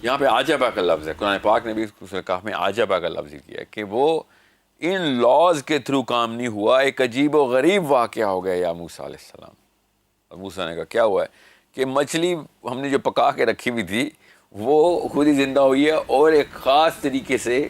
یہاں پہ عجبہ کا لفظ ہے، قرآن پاک نے بھی اس کہا میں عجبہ کا لفظ کیا ہے کہ وہ ان لاز کے تھرو کام نہیں ہوا، ایک عجیب و غریب واقعہ ہو گیا یا موسیٰ علیہ السلام۔ اور موسیٰ نے کہا کیا ہوا ہے کہ مچھلی ہم نے جو پکا کے رکھی ہوئی تھی وہ خود ہی زندہ ہوئی ہے، اور ایک خاص طریقے سے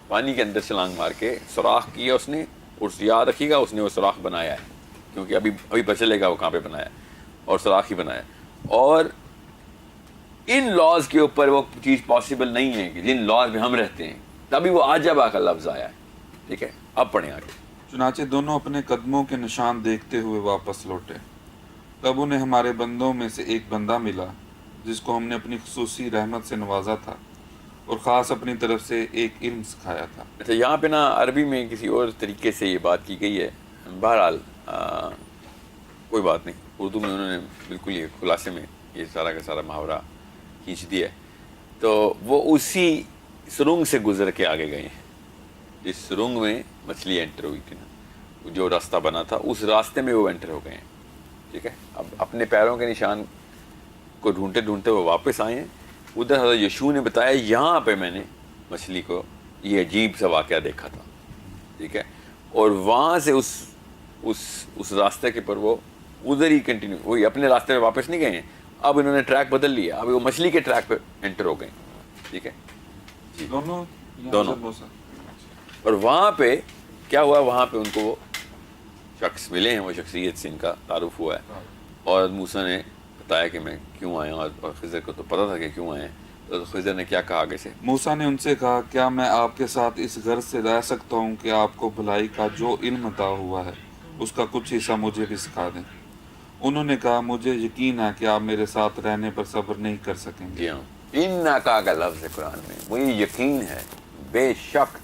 پانی کے اندر چھلانگ مار کے سوراخ کیا اس نے، اور یاد رکھیے گا اس نے وہ سوراخ بنایا ہے، کیونکہ ابھی پتہ چلے گا وہ کہاں پہ بنایا ہے، اور سوراخ ہی بنایا ہے۔ اور ان لاز کے اوپر وہ چیز پاسبل نہیں ہے کہ جن لاز میں ہم رہتے ہیں، تبھی وہ عجبہ کا لفظ آیا ہے۔ ٹھیک ہے، اب پڑھیں آگے۔ چنانچہ دونوں اپنے قدموں کے نشان دیکھتے ہوئے واپس لوٹے۔ تب انہیں ہمارے بندوں میں سے ایک بندہ ملا جس کو ہم نے اپنی خصوصی رحمت سے نوازا تھا اور خاص اپنی طرف سے ایک علم سکھایا تھا۔ اچھا، یہاں پہ نا عربی میں کسی اور طریقے سے یہ بات کی گئی ہے، بہرحال کوئی بات نہیں، اردو میں انہوں نے بالکل یہ خلاصے میں یہ سارا کا سارا محاورہ کھینچ دیا ہے۔ تو وہ اسی سرنگ سے گزر کے آگے گئے ہیں جس سرنگ میں مچھلی انٹر ہوئی تھی نا، جو راستہ بنا تھا اس راستے میں وہ انٹر ہو گئے ہیں۔ ٹھیک ہے، اب اپنے پیروں کے نشان کو ڈھونڈتے ڈھونڈتے وہ واپس آئے ہیں۔ ادھر حضرت یشوع نے بتایا یہاں پہ میں نے مچھلی کو یہ عجیب سا واقعہ دیکھا تھا۔ ٹھیک ہے، اور وہاں سے اس راستے کے پر وہ ادھر ہی کنٹینیو، وہی اپنے راستے پہ واپس نہیں گئے ہیں، اب انہوں نے ٹریک بدل لیا، اب وہ مچھلی کے ٹریک پہ انٹر ہو گئے۔ ٹھیک ہے جی، دونوں۔ اور وہاں پہ کیا ہوا، وہاں پہ ان کو وہ شخص ملے ہیں، وہ شخصیت سے ان کا تعارف ہوا ہے، اور موسیٰ نے بتایا کہ میں کیوں آیا ہوں، اور خضر کو تو پتہ تھا کہ کیوں آئے ہیں۔ تو خضر نے کیا کہا آگے سے؟ موسیٰ نے ان سے کہا کیا میں آپ کے ساتھ اس غرض سے رہ سکتا ہوں کہ آپ کو بھلائی کا جو علم عطا ہوا ہے اس کا کچھ حصہ مجھے بھی سکھا دیں۔ انہوں نے کہا مجھے یقین ہے کہ آپ میرے ساتھ رہنے پر صبر نہیں کر سکیں گے۔ جی ہاں، اِنَّا کا لفظ ہے قرآن میں، مجھے یقین ہے، بے شک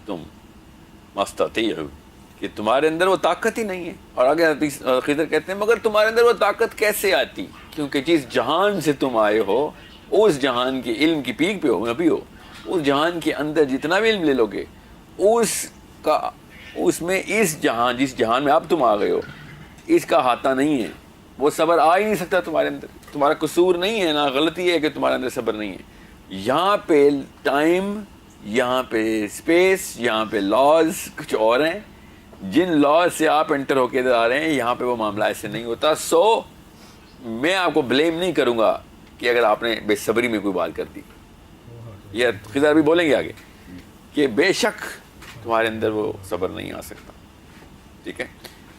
تم مستطیع، کہ تمہارے اندر وہ طاقت ہی نہیں ہے۔ اور آگے خضر کہتے ہیں مگر تمہارے اندر وہ طاقت کیسے آتی، کیونکہ جس جہان سے تم آئے ہو اس جہان کے علم کی پیک پہ ہو، ابھی ہو، اس جہان کے اندر جتنا بھی علم لے لو گے اس میں جس جہان میں اب تم آ گئے ہو اس کا احاطہ نہیں ہے، وہ صبر آ ہی نہیں سکتا تمہارے اندر۔ تمہارا قصور نہیں ہے، نہ غلطی ہے کہ تمہارے اندر صبر نہیں ہے۔ یہاں پہ ٹائم، یہاں پہ اسپیس، یہاں پہ لاز کچھ اور ہیں، جن لاز سے آپ انٹر ہو کے ادھر آ رہے ہیں، یہاں پہ وہ معاملہ ایسے نہیں ہوتا۔ سو میں آپ کو بلیم نہیں کروں گا کہ اگر آپ نے بے صبری میں کوئی بات کر دی، یہ خضر بھی بولیں گے آگے کہ بے شک تمہارے اندر وہ صبر نہیں آ سکتا۔ ٹھیک ہے،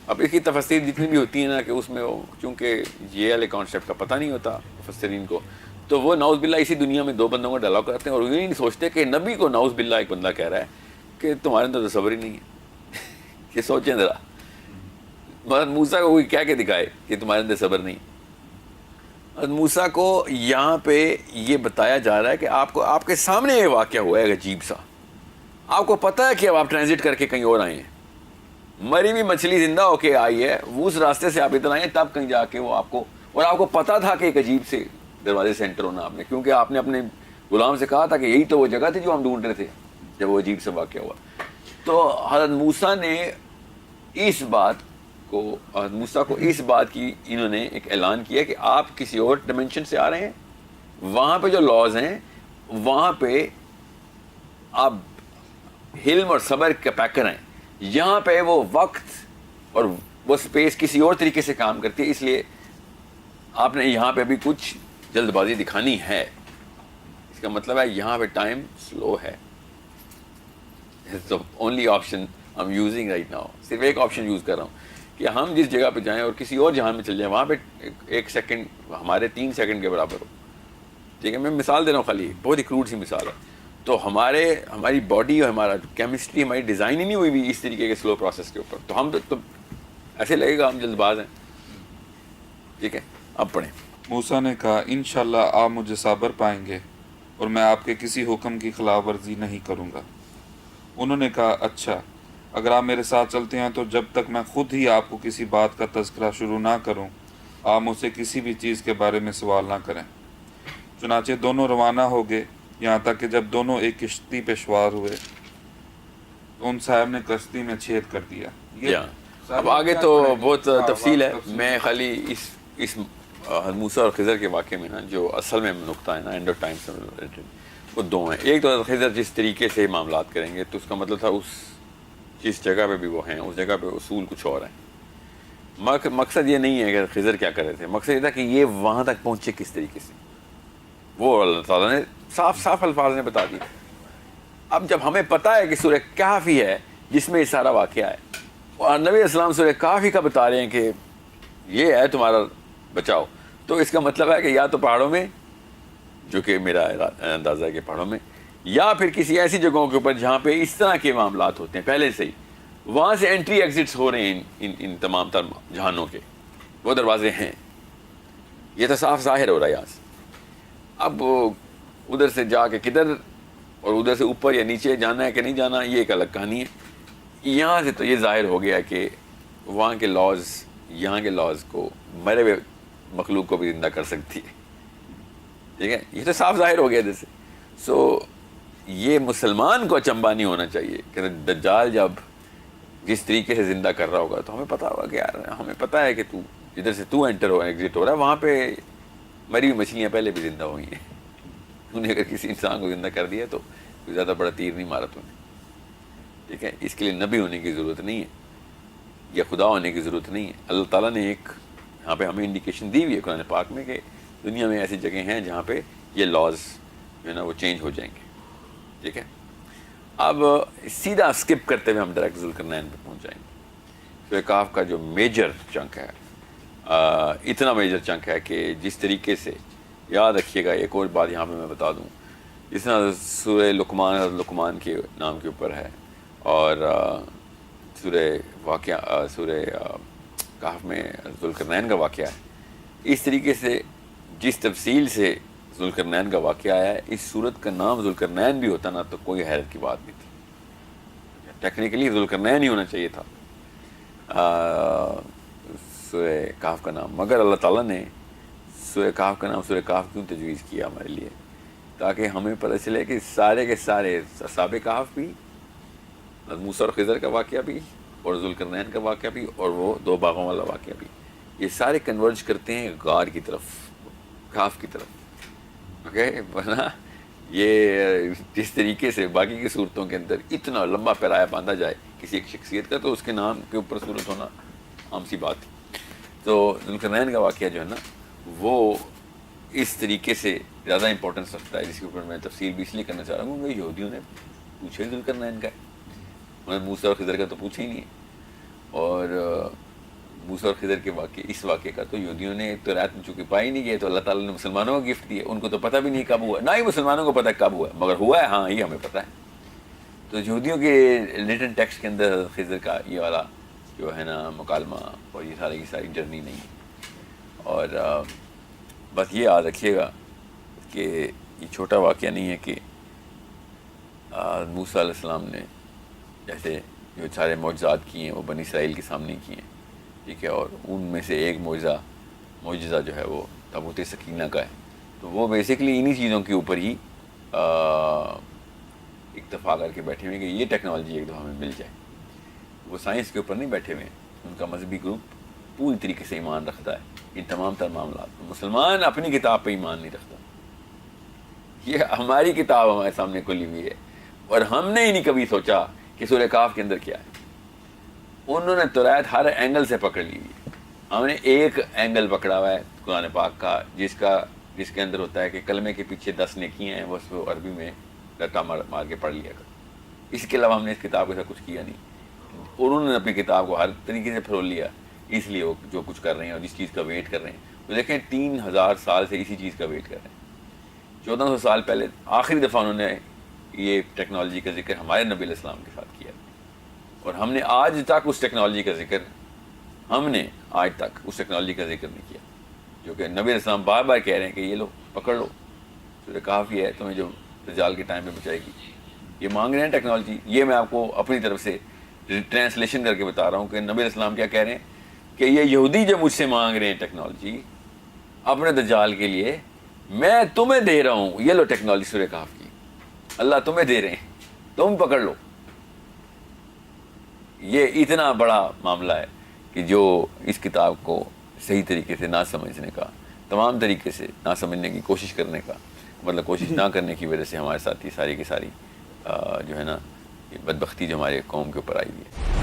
اب اس کی تفسیر جتنی بھی ہوتی ہے نا کہ اس میں وہ چونکہ یہ والے کانسیپٹ کا پتہ نہیں ہوتا مفسرین کو، تو وہ نعوذ باللہ اسی دنیا میں دو بندوں کو ڈالاؤ کرتے ہیں، اور یہ نہیں سوچتے کہ نبی کو نعوذ باللہ ایک بندہ کہہ رہا ہے کہ تمہارے اندر تو صبر ہی نہیں ہے۔ یہ سوچیں ذرا، حضرت موسیٰ کو کوئی کیا کہ دکھائے کہ تمہارے اندر صبر نہیں۔ حضرت موسیٰ کو یہاں پہ یہ بتایا جا رہا ہے کہ آپ کے سامنے یہ واقعہ ہوا ہے عجیب سا، آپ کو پتہ ہے کہ اب آپ ٹرانزٹ کر کے کہیں اور آئے ہیں، مری ہوئی مچھلی زندہ ہو کے آئی ہے، وہ اس راستے سے آپ ادھر آئے ہیں، تب کہیں جا کے وہ آپ کو، اور آپ کو پتہ تھا کہ ایک عجیب سے دروازے سے انٹر ہونا آپ نے، کیونکہ آپ نے اپنے غلام سے کہا تھا کہ یہی تو وہ جگہ تھی جو ہم ڈھونڈ رہے تھے جب وہ عجیب سے واقعہ ہوا۔ تو حضرت موسیٰ کو اس بات کی انہوں نے ایک اعلان کیا کہ آپ کسی اور ڈائمینشن سے آ رہے ہیں، وہاں پہ جو لاز ہیں وہاں پہ آپ حلم اور صبر کے پیکر ہیں، یہاں پہ وہ وقت اور وہ سپیس کسی اور طریقے سے کام کرتی ہے، اس لیے آپ نے یہاں پہ بھی کچھ جلد بازی دکھانی ہے۔ اس کا مطلب ہے یہاں پہ ٹائم سلو ہے۔ Only option I'm using right now، صرف ایک آپشن یوز کر رہا ہوں کہ ہم جس جگہ پہ جائیں اور کسی اور جہان میں چل جائیں، وہاں پہ ایک سیکنڈ ہمارے 3 سیکنڈ کے برابر ہو۔ ٹھیک ہے، میں مثال دے رہا ہوں، خالی بہت ہی کروڈ سی مثال ہے۔ تو ہماری باڈی اور ہمارا کیمسٹری، ہماری ڈیزائن ہی نہیں ہوئی بھی اس طریقے کے سلو پروسیس کے اوپر، تو ہم تو ایسے لگے گا ہم جلد باز ہیں۔ ٹھیک ہے، اب پڑھیں۔ موسیٰ نے کہا انشاءاللہ آپ مجھے صابر پائیں گے اور میں آپ کے کسی حکم کی خلاف ورزی نہیں کروں گا۔ انہوں نے کہا اچھا، اگر آپ میرے ساتھ چلتے ہیں تو جب تک میں خود ہی آپ کو کسی بات کا تذکرہ شروع نہ کروں آپ مجھ سے کسی بھی چیز کے بارے میں سوال نہ کریں۔ چنانچہ دونوں روانہ ہو گئے، یہاں تک کہ جب دونوں ایک کشتی پہ سوار ہوئے تو ان صاحب نے کشتی میں چھید کر دیا۔ اب آگے تو بہت تفصیل ہے، میں خالی اس موسیٰ اور خضر کے واقعے میں نا جو اصل میں نقطہ ہے نا اینڈ آف ٹائم سے وہ دو ہیں. ایک تو خضر جس طریقے سے معاملات کریں گے تو اس کا مطلب تھا اس جس جگہ پہ بھی وہ ہیں اس جگہ پہ اصول کچھ اور ہیں. مقصد یہ نہیں ہے کہ خضر کیا کر رہے تھے, مقصد یہ تھا کہ یہ وہاں تک پہنچے کس طریقے سے, وہ اللہ تعالیٰ نے صاف صاف الفاظ نے بتا دی. اب جب ہمیں پتہ ہے کہ سورہ کہف ہی ہے جس میں یہ سارا واقعہ ہے, اور نبی علیہ السلام سورہ کہف ہی کا بتا رہے ہیں کہ یہ ہے تمہارا بچاؤ, تو اس کا مطلب ہے کہ یا تو پہاڑوں میں, جو کہ میرا اندازہ ہے کہ پہاڑوں میں, یا پھر کسی ایسی جگہوں کے اوپر جہاں پہ اس طرح کے معاملات ہوتے ہیں پہلے سے ہی, وہاں سے انٹری ایگزٹس ہو رہے ہیں ان تمام تر جہانوں کے, وہ دروازے ہیں. یہ تو صاف ظاہر ہو رہا ہے یہاں سے. اب ادھر سے جا کے کدھر اور ادھر سے اوپر یا نیچے جانا ہے کہ نہیں جانا یہ ایک الگ کہانی ہے. یہاں سے تو یہ ظاہر ہو گیا کہ وہاں کے لاز یہاں کے لاز کو مرے ہوئے مخلوق کو بھی زندہ کر سکتی ہے. ٹھیک ہے, یہ تو صاف ظاہر ہو گیا ادھر سے. سو یہ مسلمان کو اچنبا نہیں ہونا چاہیے کہ دجال جب جس طریقے سے زندہ کر رہا ہوگا تو ہمیں پتہ ہوگا کہ یار ہمیں پتہ ہے کہ تو جدھر سے تو انٹر ہو ایگزٹ ہو رہا ہے وہاں پہ مری ہوئی مچھلیاں پہلے بھی زندہ ہوئی ہیں. انہیں اگر کسی انسان کو زندہ کر دیا تو کوئی زیادہ بڑا تیر نہیں مارا تم نے. ٹھیک ہے, اس کے لیے نبی ہونے کی ضرورت نہیں ہے یا خدا ہونے کی ضرورت نہیں ہے. اللہ تعالیٰ نے ایک یہاں پہ ہمیں انڈیکیشن دی ہوئی ہے قرآن پاک میں کہ دنیا میں ایسی جگہیں ہیں جہاں پہ یہ لاز جو ہے نا وہ چینج ہو جائیں گے. ٹھیک ہے, اب سیدھا اسکپ کرتے ہوئے ہم ڈائریکٹ ذوالقرنین پہ پہنچ جائیں گے. سورہ کہف کا جو میجر چنک ہے, اتنا میجر چنک ہے کہ جس طریقے سے یاد رکھیے گا, ایک اور بات یہاں پہ میں بتا دوں, جس طرح سورہ لقمان کے نام کے اوپر ہے اور سورہ کہف میں ذوالقرنین کا واقعہ ہے, اس طریقے سے جس تفصیل سے ذوالقرنین کا واقعہ آیا ہے, اس صورت کا نام ذوالقرنین بھی ہوتا نا تو کوئی حیرت کی بات نہیں تھی. ٹیکنیکلی ذوالقرنین ہی ہونا چاہیے تھا سورہ کہف کا نام, مگر اللہ تعالیٰ نے سورہ کہف کا نام سورہ کہف کیوں تجویز کیا ہمارے لیے, تاکہ ہمیں پتہ چلے کہ سارے کے سارے اصحاب کہف بھی, موسیٰ اور خضر کا واقعہ بھی, اور ذوالقرنین کا واقعہ بھی, اور وہ دو باغوں والا واقعہ بھی, یہ سارے کنورج کرتے ہیں غار کی طرف, کہف کی طرف. اوکے, ورنہ یہ جس طریقے سے باقی کی صورتوں کے اندر اتنا لمبا پیرایا باندھا جائے کسی ایک شخصیت کا, تو اس کے نام کے اوپر صورت ہونا عام سی بات ہے. تو ذوالقرنین کا واقعہ جو ہے نا وہ اس طریقے سے زیادہ امپورٹنس رکھتا ہے, جس کے اوپر میں تفصیل بھی اس لیے کرنا چاہ رہا ہوں کہ یہودیوں نے پوچھا ہی ذوالقرنین کا ہے, انہوں نے موسیٰ اور خضر کا تو پوچھا ہی نہیں ہے. اور موسیٰ اور خضر کے واقعے, اس واقعے کا تو یہودیوں نے تو رات میں چونکہ پائی نہیں گئے, تو اللہ تعالیٰ نے مسلمانوں کو گفٹ دیا. ان کو تو پتہ بھی نہیں کب ہوا, نہ ہی مسلمانوں کو پتہ کب ہوا, مگر ہوا ہے ہاں یہ ہمیں پتہ ہے. تو یہودیوں کے ریٹن ٹیکسٹ کے اندر خضر کا یہ والا جو ہے نا مکالمہ اور یہ ساری کی ساری جرنی نہیں ہے. اور بس یہ یاد رکھیے گا کہ یہ چھوٹا واقعہ نہیں ہے کہ موسیٰ علیہ السلام نے جیسے جو سارے معجزات کیے ہیں وہ بنی اسرائیل کے سامنے کیے ہیں. ٹھیک ہے, اور ان میں سے ایک معجزہ جو ہے وہ تابوت سکینہ کا ہے. تو وہ بیسکلی انہی چیزوں کے اوپر ہی اکتفا کر کے بیٹھے ہوئے کہ یہ ٹیکنالوجی ایک دفعہ ہمیں مل جائے. وہ سائنس کے اوپر نہیں بیٹھے ہوئے ہیں, ان کا مذہبی گروپ پوری طریقے سے ایمان رکھتا ہے ان تمام تر معاملات. مسلمان اپنی کتاب پہ ایمان نہیں رکھتا, یہ ہماری کتاب ہمارے سامنے کھلی ہوئی ہے, اور ہم نے ہی نہیں کبھی سوچا کہ سورہ کہف کے اندر کیا ہے. انہوں نے تورات ہر اینگل سے پکڑ لی ہوئی ہے, ہم نے ایک اینگل پکڑا ہوا ہے قرآن پاک کا, جس کے اندر ہوتا ہے کہ کلمے کے پیچھے 10 نیکیاں ہیں, بس وہ عربی میں رٹا مار کے پڑھ لیا کر. اس کے علاوہ ہم نے اس کتاب کے ساتھ کچھ کیا نہیں. اور انہوں نے اپنی کتاب کو ہر طریقے سے پھرول لیا, اس لیے وہ جو کچھ کر رہے ہیں اور جس چیز کا ویٹ کر رہے ہیں, تو دیکھیں 3000 سال سے اسی چیز کا ویٹ کر رہے ہیں. 1400 سال پہلے آخری دفعہ انہوں نے یہ ٹیکنالوجی کا ذکر ہمارے نبی علیہ السلام کے ساتھ کیا, اور ہم نے آج تک اس ٹیکنالوجی کا ذکر نہیں کیا, جو کہ نبی علیہ السلام بار بار کہہ رہے ہیں کہ یہ لو پکڑ لو, سورہ کہف یہ ہے تمہیں جو دجال کے ٹائم میں بچائے گی. یہ مانگ رہے ہیں ٹیکنالوجی. یہ میں آپ کو اپنی طرف سے ٹرانسلیشن کر کے بتا رہا ہوں کہ نبی علیہ السلام کیا کہہ رہے ہیں کہ یہ یہودی جو مجھ سے مانگ رہے ہیں ٹیکنالوجی اپنے دجال کے لیے, میں تمہیں دے رہا ہوں, یہ لو ٹیکنالوجی سورہ کہف کی, اللہ تمہیں دے رہے ہیں, تم پکڑ لو. یہ اتنا بڑا معاملہ ہے کہ جو اس کتاب کو صحیح طریقے سے نہ سمجھنے کا تمام طریقے سے نہ سمجھنے کی کوشش کرنے کا، مطلب کوشش نہ کرنے کی وجہ سے ہمارے ساتھ یہ ساری کی ساری جو ہے نا یہ بدبختی جو ہمارے قوم کے اوپر آئی ہے.